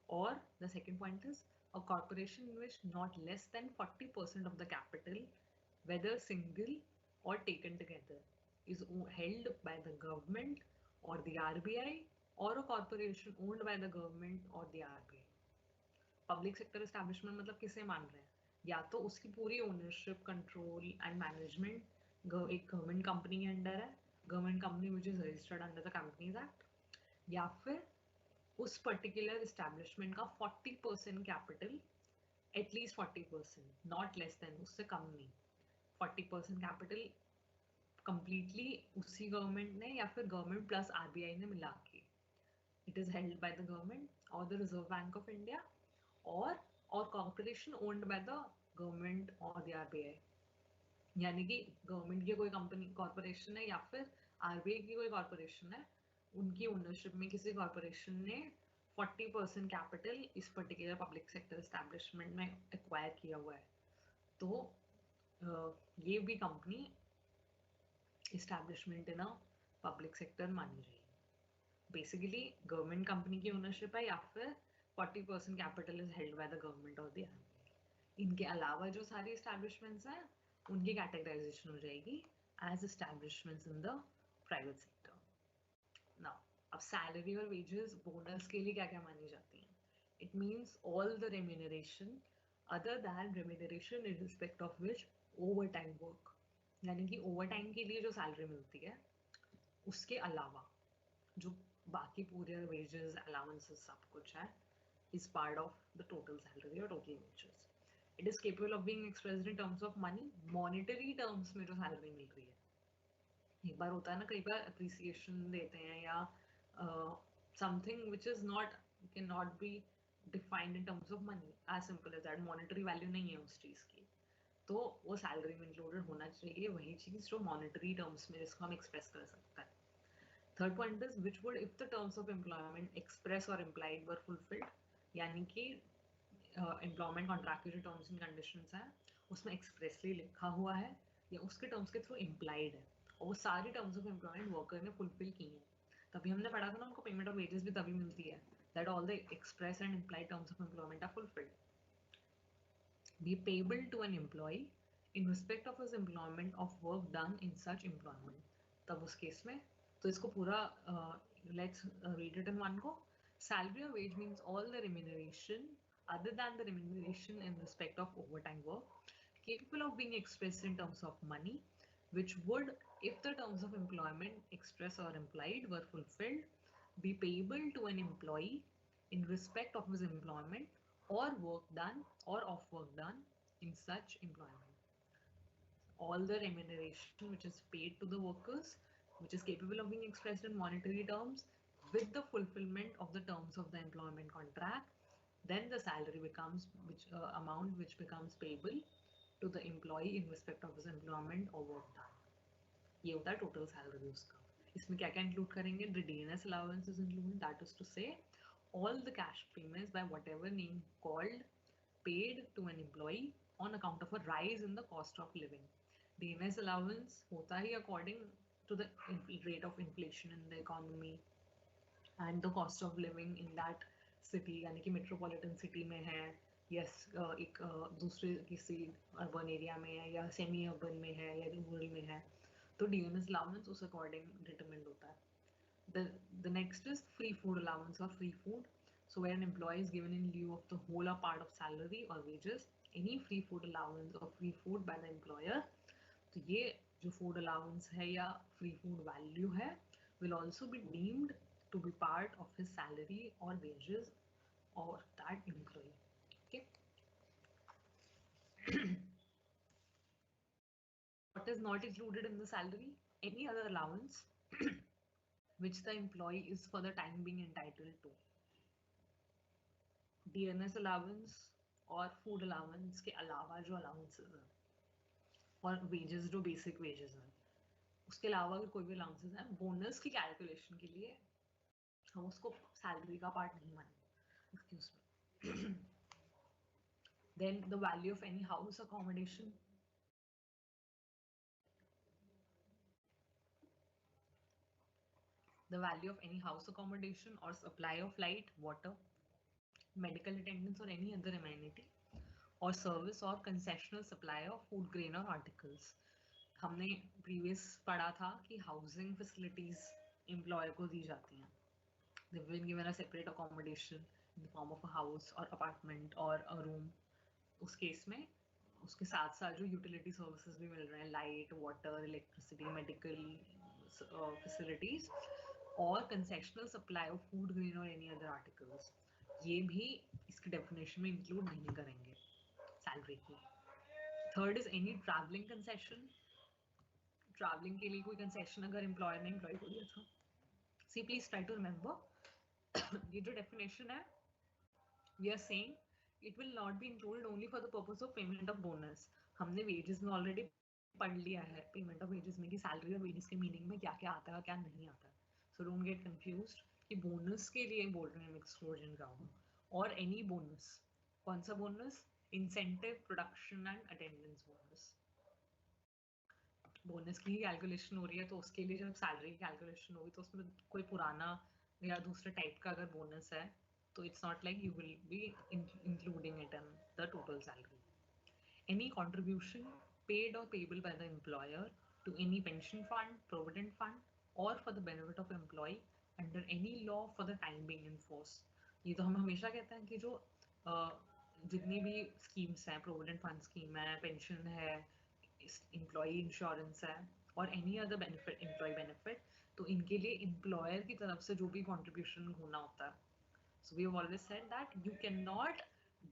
Speaker 1: or the second point is a corporation in which not less than 40% of the capital, whether single or taken together, is held by the government or the RBI, or a corporation owned by the government or the RBI. Public sector establishment मतलब किसे मान रहे हैं? या तो उसकी पूरी ownership, control and management एक गवर्नमेंट कंपनी के अंडर है, government company which is registered under the companies act, या फिर उस पर्टिकुलर एस्टैब्लिशमेंट का 40% capital, at least 40%, not less than, उससे कम नहीं, 40% कैपिटल कंप्लीटली उसी गवर्नमेंट ने या फिर गवर्नमेंट प्लस आरबीआई ने मिला के, it is held by the government और the Reserve Bank of India और corporation owned by the government और द आरबीआई, यानी कि गवर्नमेंट की कोई कंपनी कॉर्पोरेशन है या फिर आरबीआई की कोई कॉर्पोरेशन है, उनकी ओनरशिप में किसी कॉर्पोरेशन ने 40% कैपिटल इस पर्टिकुलर पब्लिक सेक्टर एस्टैब्लिशमेंट में एक्वायर किया हुआ है, तो ये भी company establishment in a public sector मानी जाएगी. बेसिकली गवर्नमेंट कंपनी की ओनरशिप है या फिर 40% capital is held by the government of the RBI. इनके अलावा जो सारी एस्टैब्लिशमेंट्स हैं उनकी कैटेगराइजेशन हो जाएगी as establishments in the private sector. Now अब सैलरी और वेजेस बोनस के लिए क्या क्या मानी जाती हैं? It means all the remuneration other than remuneration in respect of which overtime work, यानी कि ओवर टाइम के लिए जो सैलरी मिलती है उसके अलावा जो बाकी पूरे वेजेस अलाउंसेस सब कुछ है is part of the total salary or total wages. It is capable of being expressed in terms of money, monetary terms में जो सैलरी मिल रही है. एक बार होता है ना, कई बार अप्रिसिएशन देते हैं या something which is not can not be defined in terms of money, as simple as that, monetary value नहीं है उस चीज़ की, तो वो सैलरी में इंक्लूडेड होना चाहिए वही चीज़ जो मॉनेटरी टर्म्स में जिसको हम एक्सप्रेस कर सकते हैं. Third point is which would if the terms of employment express और इम्प्लाइड वर फुलफिल्ड, यानी कि एम्प्लॉयमेंट कॉन्ट्रैक्ट के जो टर्म्स एंड कंडीशंस हैं उसमें एक्सप्रेसली लिखा हुआ है या उसके टर्म्स के थ्रू इम्प्लाइड है और वो सारी टर्म्स ऑफ एम्प्लॉयमेंट वर्कर ने फुलफिल की हैं, तभी हमने पढ़ा था ना उनको पेमेंट ऑफ वेजेस भी तभी मिलती है, that all the express and implied terms of employment are fulfilled. Be payable to an employee in respect of his employment of work done in such employment. तब उस केस में तो इसको पूरा let's read it in one को. Salary or wage means all the remuneration other than the remuneration in respect of overtime work capable of being expressed in terms of money, which would, if the terms of employment express or implied were fulfilled, be payable to an employee in respect of his employment or work done or of work done in such employment. All the remuneration which is paid to the workers, which is capable of being expressed in monetary terms with the fulfillment of the terms of the employment contract, then the salary becomes which amount which becomes payable to the employee in respect of his employment or work done. ये होता है total salary उसका. इसमें क्या क्या include करेंगे? The DNS allowance is included, that is to say all the cash payments by whatever name called paid to an employee on account of a rise in the cost of living. DNS allowance होता ही according to the rate of inflation in the economy and the cost of living in that city, यानी कि metropolitan city में है या एक दूसरे किसी urban area में है या semi urban में है या rural में है, तो DNS allowance उस according determined होता है. The next is free food allowance or free food. So where an employee is given in lieu of the whole or part of salary or wages any free food allowance or free food by the employer, तो ये जो food allowance है या free food value है will also be deemed to be part of his salary or wages or that employee. Okay. What is not included in the salary? Any other allowance which the employee is for the time being entitled to. DNS allowance और food allowance के अलावा जो allowances हैं और wages जो basic wages हैं, उसके अलावा अगर कोई भी अलाउंसेस है बोनस की कैलकुलेशन के लिए हम उसको सैलरी का पार्ट नहीं मानेंगे। Excuse me. Then the value of any house accommodation, the value of any house accommodation or supply of light, water, medical attendance or any other amenity or service or concessional supply of food grain or articles. हमने previous पढ़ा था कि housing facilities employer को दी जाती हैं. They've been given a separate accommodation in the form of a house or apartment or a room. उस case में उसके साथ साथ जो यूटिलिटी सर्विसेज भी मिल रहे हैं, light, water, electricity, medical facilities और concessional supply of food grain और एनी अदर आर्टिकल्स, ये भी इसकी डेफिनेशन में इंक्लूड नहीं करेंगे सैलरी को। Third is any travelling concession. Travelling के लिए कोई कंसेशन अगर एम्प्लॉयर ने एम्प्लॉय को दिया था, see please try to remember ये जो डेफिनेशन है, we are saying it will not be included only for the purpose of payment of bonus. हमने wages में already पढ़ लिया है payment of wages में कि salary और wages के meaning में क्या क्या आता है क्या नहीं आता है. So don't get confused कि bonus के लिए बोल रहे हैं mixed margin का और any bonus. कौन सा bonus? Incentive, production and attendance bonus. Bonus की कैलकुलेशन हो रही है तो उसके लिए जब सैलरी की कैलकुलेशन होगी तो उसमें कोई पुराना या दूसरे टाइप का अगर बोनस है तो it's not like you will be including it in the total salary. Any contribution paid or payable by the employer to any pension fund, provident fund or for the benefit of employee under any law for the time being in force. ये तो हम हमेशा कहते हैं कि जो जितनी भी स्कीम्स हैं, प्रोविडेंट फंड स्कीम है, पेंशन है, एम्प्लॉई इंश्योरेंस है और any other benefit, employ benefit, तो इनके लिए एम्प्लॉयर की तरफ से जो भी कॉन्ट्रीब्यूशन होना होता है. So we have always said that you cannot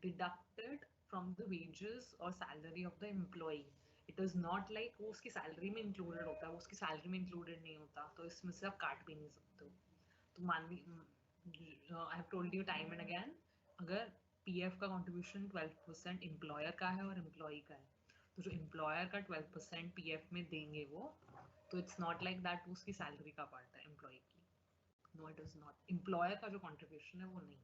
Speaker 1: deduct it from the wages or salary of the employee. It is not like वो उसकी सैलरी में इंक्लूडेड होता है, वो उसकी सैलरी में इंक्लूडेड नहीं होता, तो इसमें से आप काट भी नहीं सकते हो. तो मान ली I have told you time and again, अगर पीएफ का कंट्रीब्यूशन 12% एम्प्लॉयर का है और एम्प्लॉई का है, तो जो एम्प्लॉयर का 12% पीएफ में देंगे वो, तो इट्स नॉट लाइक दैट वो उसकी सैलरी का पार्ट है एम्प्लॉई की. No, it is not. Employer का जो contribution है वो नहीं.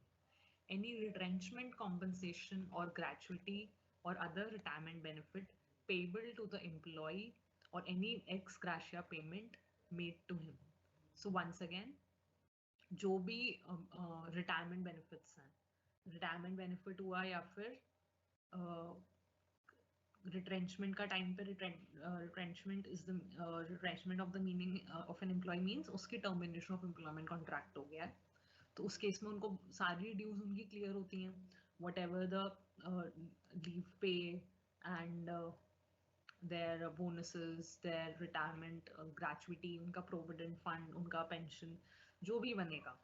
Speaker 1: Any retrenchment compensation or gratuity or other retirement benefit payable to the employee or any ex gratia payment made to him. So once again, जो भी retirement benefits हैं, retirement benefit हुआ या फिर retrenchment का time पे retrenchment is the retrenchment of the meaning of an employee means उसकी termination of employment contract हो गया है, तो उस केस में उनको सारी ड्यूज उनकी क्लियर होती हैं, whatever the leave pay and their bonuses, their retirement gratuity, उनका provident fund, उनका pension, जो भी बनेगा,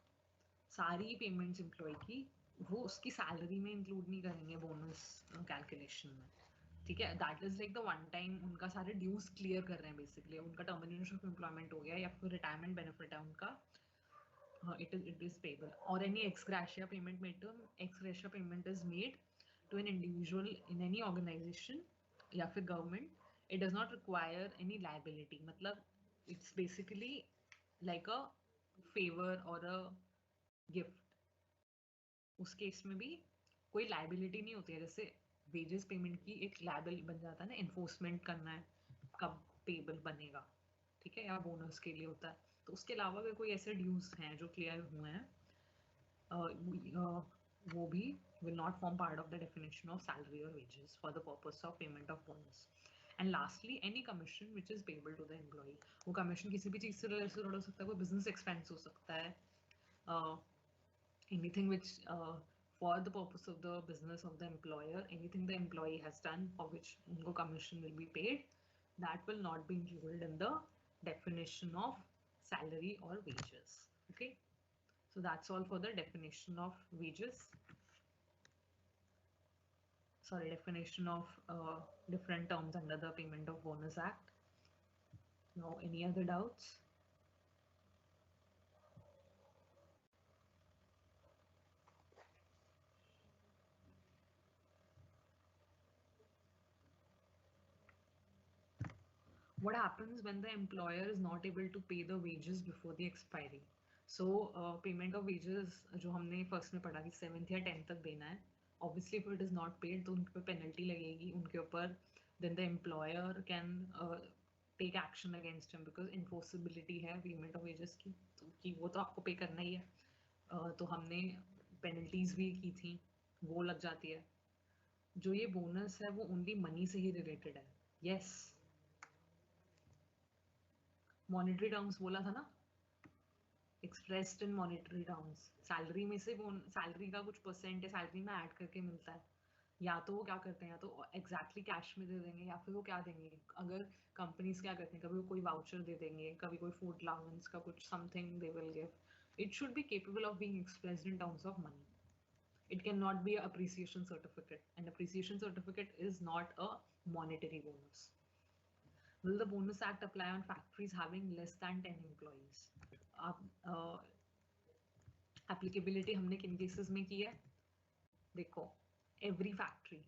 Speaker 1: सारी पेमेंट्स एम्प्लॉय की वो उसकी सैलरी में इंक्लूड नहीं करेंगे बोनस कैलकुलेशन में. ठीक है, that is like the one time उनका सारे ड्यूज क्लियर कर रहे हैं बेसिकली, उनका टर्मिनेशन ऑफ एम्प्लॉयमेंट हो गया या फिर रिटायरमेंट बेनिफिट है उनका, it is payable. Or any ex gratia payment made to him. Ex gratia payment is made to an individual in any organization या फिर government. It does not require any liability. मतलब it's basically like a favor or a gift. उस case में भी कोई liability नहीं होती है, जैसे वेजेस पेमेंट की एक लाइबल बन जाता है ना, इन्फोर्समेंट करना है कब पेबल बनेगा, ठीक है, या बोनस के लिए होता है. तो उसके अलावा भी कोई ऐसे ड्यूज हैं जो क्लियर हुए हैं, वो भी will not form part of the definition of salary or wages for the purpose of payment of bonus. And lastly, any commission which is payable to the employee. वो commission किसी भी चीज से रिलेटेड हो सकता है, कोई business expense हो सकता है, anything which for the purpose of the business of the employer, anything the employee has done for which उनको commission will be paid, that will not be included in the definition of salary or wages. Okay, so that's all for the definition of wages. Sorry, definition of different terms under the Payment of Bonus Act. Now, any other doubts? what happens when the employer is not able to pay the wages before the expiry? So payment of wages जो हमने first में पढ़ा कि 7th या 10th तक देना है. Obviously if it is not paid तो उन पे पेनल्टी लगेगी उनके ऊपर. Then the employer can take action against him because enforceability है payment of wages की, तो कि वो तो आपको पे करना ही है. तो हमने पेनल्टीज भी की थी, वो लग जाती है. जो ये बोनस है वो ओनली मनी से ही रिलेटेड है. यस, मॉनेटरी टर्म्स बोला था ना, expressed in monetary terms. Salary में से वो सैलरी का कुछ परसेंट है सैलरी में ऐड करके मिलता है. या तो वो क्या करते हैं, या तो एग्जैक्टली कैश में दे देंगे, या फिर वो क्या देंगे, अगर कंपनीज क्या करते हैं, कभी वो कोई वाउचर दे देंगे, कभी कोई फूड अलाउंस का कुछ something they will give. It should be capable of being expressed in terms of money. It cannot be an appreciation certificate, and appreciation certificate is not a monetary bonus. Will the Bonus Act apply on factories having less than 10 employees? Applicability हमने किन cases में की है? देखो, every factory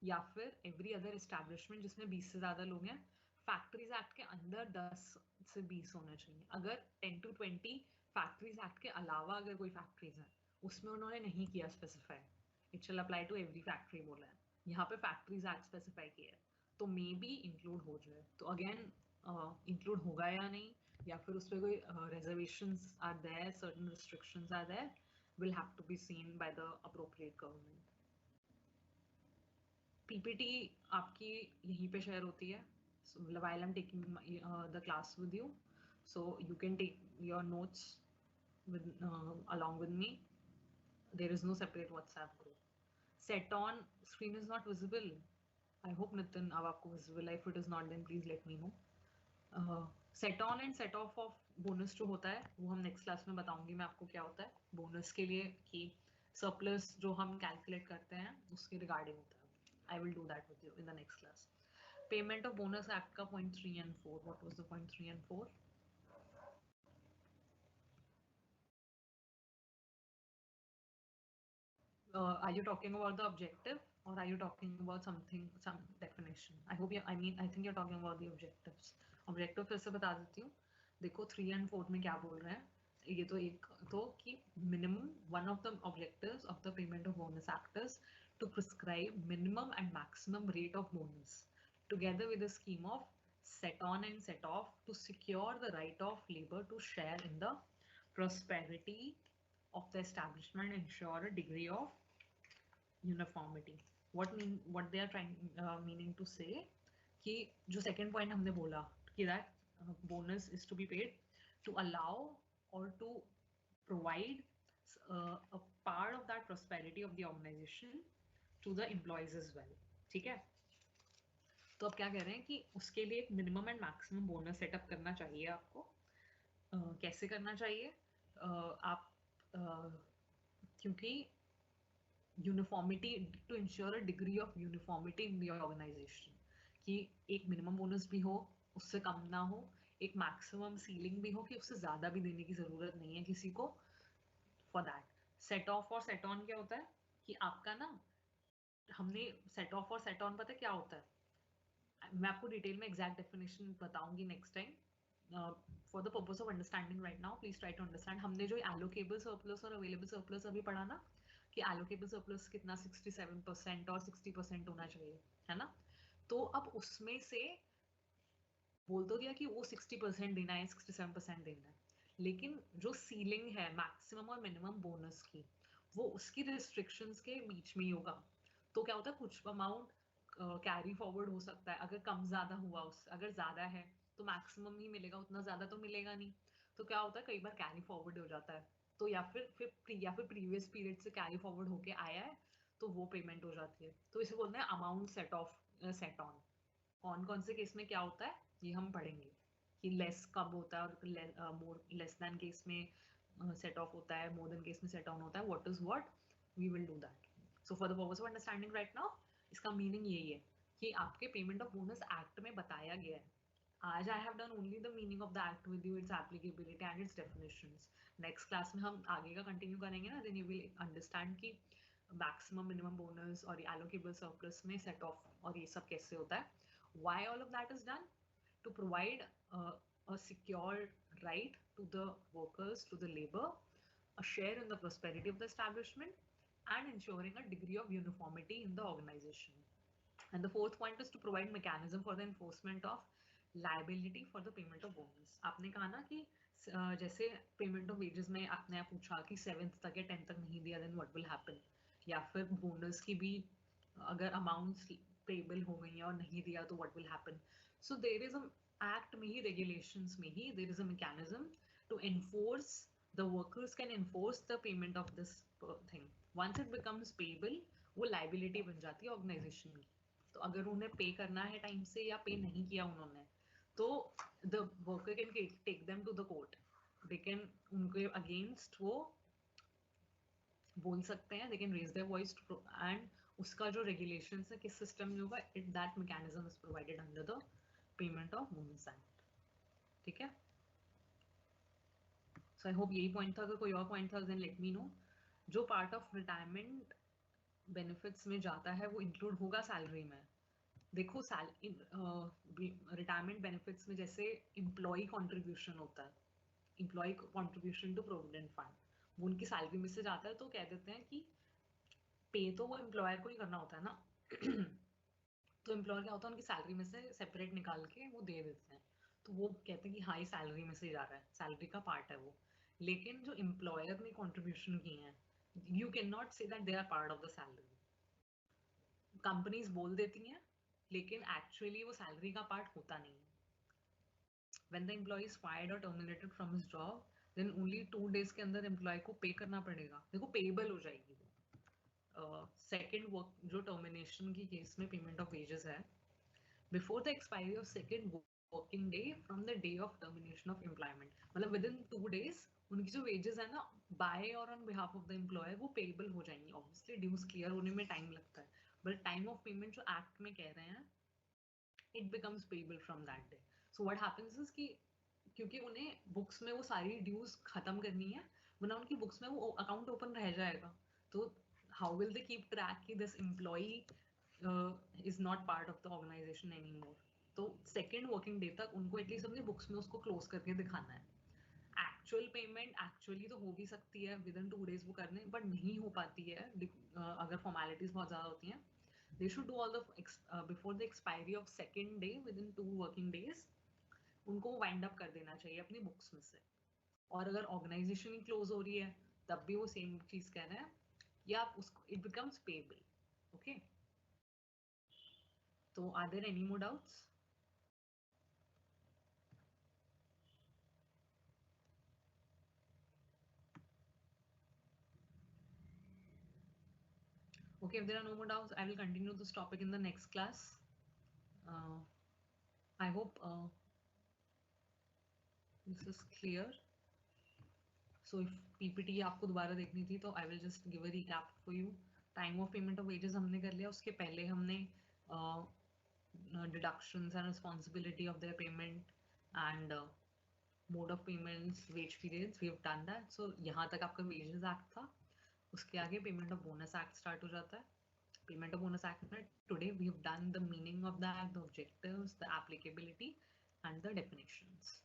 Speaker 1: या फिर every other establishment जिसमें 20 से ज़्यादा लोग हैं, Factories Act के अंदर 10 से 20 होना चाहिए. अगर 10 to 20 Factories Act के अलावा अगर कोई factories है, उसमें उन्होंने नहीं किया specify, it shall apply to every factory बोला है. यहाँ पे Factories Act specify किया है, तो मे बी इंक्लूड हो जाए. तो अगेन इंक्लूड होगा या नहीं, या फिर उस पर कोई reservations are there, certain restrictions are there, will have to be seen by the appropriate government. PPT आपकी यहीं पे शेयर होती है. So while I'm taking the class with you, so you can take your notes with along with me. There is no separate WhatsApp group. Set on screen is not visible. I hope Nitin अब आपको visible है. If it is not, then please let me know. Set on and set off of bonus जो होता है वो हम next class में बताऊंगी मैं आपको क्या होता है. Bonus के लिए कि surplus जो हम calculate करते हैं उसके regarding होता है. I will do that with you in the next class. Payment of bonus act का point 3 and 4. What was the point 3 and 4? Are you talking about the objective or are you talking about something, some definition? I hope you, I think you're talking about the objectives. Objective फिर से बता देती हूँ. देखो 3 and 4 में क्या बोल रहे हैं. ये तो एक तो कि minimum one of the objectives of the payment of bonus act is to prescribe minimum and maximum rate of bonus together with a scheme of set on and set off to secure the right of labor to share in the prosperity of the establishment and ensure a degree of uniformity. What they are trying meaning to say कि जो second point हमने बोला कि that bonus is to be paid to allow or to provide a part of that prosperity of the organization to the employees as well. ठीक है. तो अब क्या कह रहे हैं कि उसके लिए एक minimum and maximum bonus setup करना चाहिए आपको. कैसे करना चाहिए? आप क्योंकि uniformity to insure a degree of uniformity in the organisation कि एक मिनिमम बोनस भी हो, उससे कम ना हो, एक मैक्सिमम सीलिंग भी हो कि उससे ज़्यादा भी देने की ज़रूरत नहीं है किसी को. फॉर दैट सेट ऑफ और सेट ऑन क्या होता है कि आपका ना, हमने सेट ऑफ और सेट ऑन पता है क्या होता है. मैं आपको डिटेल में एग्जैक्ट डेफिनेशन बताऊंगी next time. For the purpose of understanding right now please try to understand. हमने जो एलोकेबल सरप्लस और अवेलेबल सरप्लस अभी पढ़ा ना कि एलोकेबल सरप्लस कितना 67% और 60% होना चाहिए, है ना. तो अब उसमें से बोल तो दिया कि वो 60% देना है, 67% देना है, लेकिन जो सीलिंग है मैक्सिमम और मिनिमम बोनस की, वो उसकी रिस्ट्रिक्शंस के बीच में ही होगा. तो क्या होता है, कुछ अमाउंट कैरी फॉरवर्ड हो सकता है अगर कम ज्यादा हुआ, उससे अगर ज्यादा है तो मैक्सिमम ही मिलेगा, उतना ज्यादा तो मिलेगा नहीं. तो क्या होता है, कई बार कैरी फॉरवर्ड हो जाता है, तो या फिर प्रीवियस पीरियड से कैरी फॉरवर्ड होके आया है तो वो पेमेंट हो जाती है. तो इसे बोलते हैं amount set of set on. कौन कौन से केस में क्या होता है ये हम पढ़ेंगे कि लेस कब होता है और मोर लेस देन केस में सेट ऑफ होता है, मोर देन केस में सेट ऑन होता है. What is what, we will do that. So for the purpose of understanding right now, इसका मीनिंग यही है कि आपके पेमेंट ऑफ बोनस एक्ट में बताया गया है. आज I have done only the meaning of the act with you, its applicability and its definitions. Next class में हम आगे का कंटिन्यू करेंगे ना, then you will understand कि मैक्सिमम मिनिमम बोनस और allocable surplus में सेट ऑफ और ये सब कैसे होता है. Why all of that is done? to provide a secure right to the workers, to the labor, a share in the prosperity of the establishment, and ensuring a degree of uniformity in the organization. And the fourth point is to provide mechanism for the enforcement of liability for the payment of bonus. आपने कहा ना कि जैसे payment of wages में आपने पूछा कि 7th तक या 10th तक नहीं दिया देन व्हाट विल हैपन, या फिर बोनस की भी अगर अमाउंट्स पेबल हो गई और नहीं दिया तो what will happen. So there is a act में ही, रेगुलेशंस में ही there is a mechanism to enforce, the workers can enforce the payment of this thing. Once it becomes payable, वो liability बन जाती है ऑर्गेनाइजेशन की. तो अगर उन्हें पे करना है टाइम से या पे नहीं किया उन्होंने, तो the worker can take them to the court. They can उनके अगेंस्ट वो बोल सकते हैं, they can raise their voice, and उसका जो रेगुलेशंस है किस सिस्टम में होगा, it that mechanism is provided under the payment of bonus act. ठीक है. सो आई होप यही पॉइंट था. अगर कोई और पॉइंट था देन लेट मी नो. जो पार्ट ऑफ रिटायरमेंट बेनिफिट्स में जाता है वो इंक्लूड होगा सैलरी में. देखो रिटायरमेंट बेनिफिट्स में जैसे एम्प्लॉय कंट्रीब्यूशन होता है, employ contribution to provident fund, वो उनकी सैलरी में से जाता है. तो कह देते हैं कि पे तो वो एम्प्लॉयर को ही करना होता है ना. तो एम्प्लॉयर क्या होता है, उनकी सैलरी में से सेपरेट निकाल के वो दे देते हैं. तो वो कहते हैं कि हाँ, ये सैलरी में से जा रहा है, सैलरी का पार्ट है वो. लेकिन जो एम्प्लॉयर ने कंट्रीब्यूशन की है, you can not say that they are part of the salary. Companies बोल देती हैं लेकिन एक्चुअली वो सैलरी का पार्ट होता नहीं है. When the employee is fired or terminated from his job, then only 2 days के अंदर एम्प्लॉय को पे करना पड़ेगा. देखो पेबल हो जाएगी वो. सेकेंड वर्क जो टर्मिनेशन की केस में पेमेंट ऑफ वेजेस है, before the expiry of second working day from the day of termination of employment, मतलब विद इन 2 days उनकी जो वेजेस है ना, बाय और on behalf of the employer, वो पेबल हो जाएंगी. ऑब्वियसली ड्यूज क्लियर होने में टाइम लगता है, बट टाइम ऑफ पेमेंट जो एक्ट में कह रहे हैं, it becomes payable from that day. So what happens is कि क्योंकि उन्हें बुक्स में वो सारी ड्यूज खत्म करनी है, वरना उनकी बुक्स में वो अकाउंट ओपन रह जाएगा. तो how will they keep track कि this employee is not part of the organisation any more. तो सेकेंड वर्किंग डे तक उनको एटलीस्ट अपनी बुक्स में उसको क्लोज करके दिखाना है. एक्चुअल पेमेंट एक्चुअली तो हो भी सकती है विद इन 2 days वो करने, बट नहीं हो पाती है अगर फॉर्मेलिटीज बहुत ज्यादा होती हैं. They should do all the before the expiry of second day within 2 working days. उनको वाइंड अप कर देना चाहिए अपनी बुक्स में से. और अगर ऑर्गेनाइजेशन ही क्लोज हो रही है तब भी वो सेम चीज कह रहे हैं, या आप उसको इट बिकम्स पेबल. ओके. तो are there any more doubts? Okay, if there are no more doubts, I will continue this topic in the next class. I hope this is clear. So if PPT आपको दोबारा देखनी थी तो I will just give a recap for you. Time of payment of wages हमने कर लिया. उसके पहले हमने deductions and responsibility of their payment and mode of payments, wage periods, we have done that. So यहाँ तक आपका wages act था. उसके आगे payment of bonus act start हो जाता है. Payment of bonus act में today we have done the meaning of the act, the objectives, the applicability and the definitions.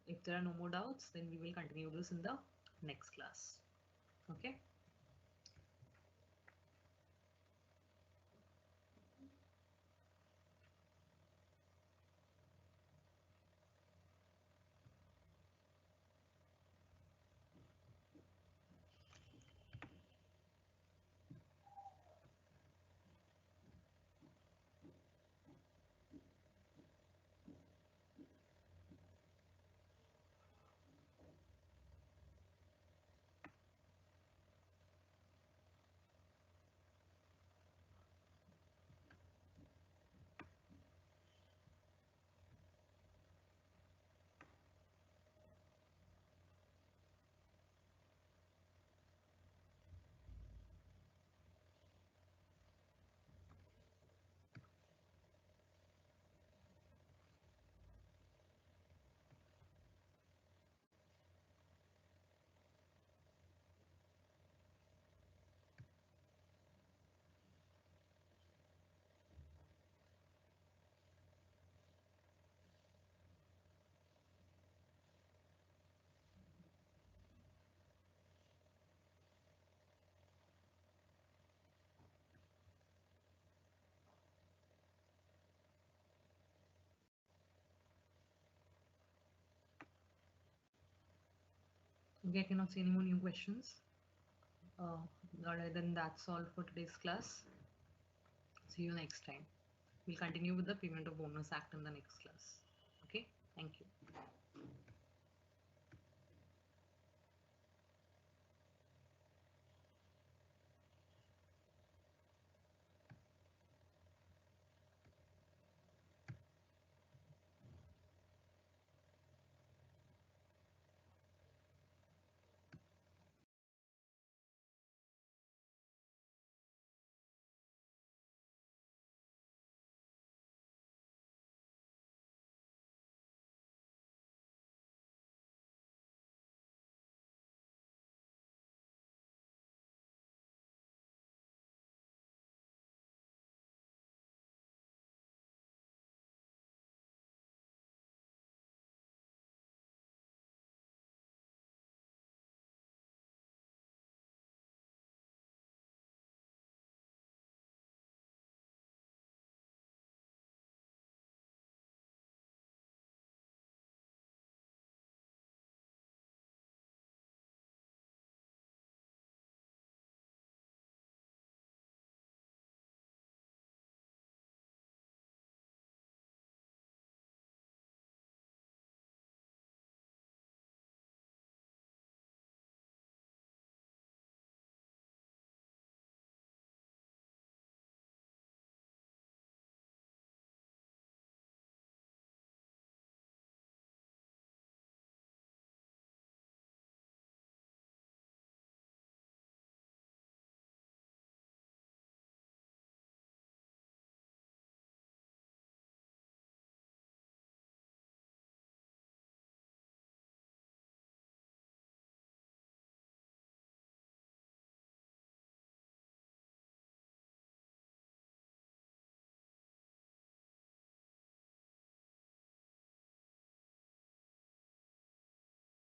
Speaker 1: If there are no more doubts, then we will continue this in the next class. Okay. Okay, I cannot see any more new questions. Alright, then that's all for today's class. See you next time. We'll continue with the Payment of Bonus Act in the next class. Okay, thank you.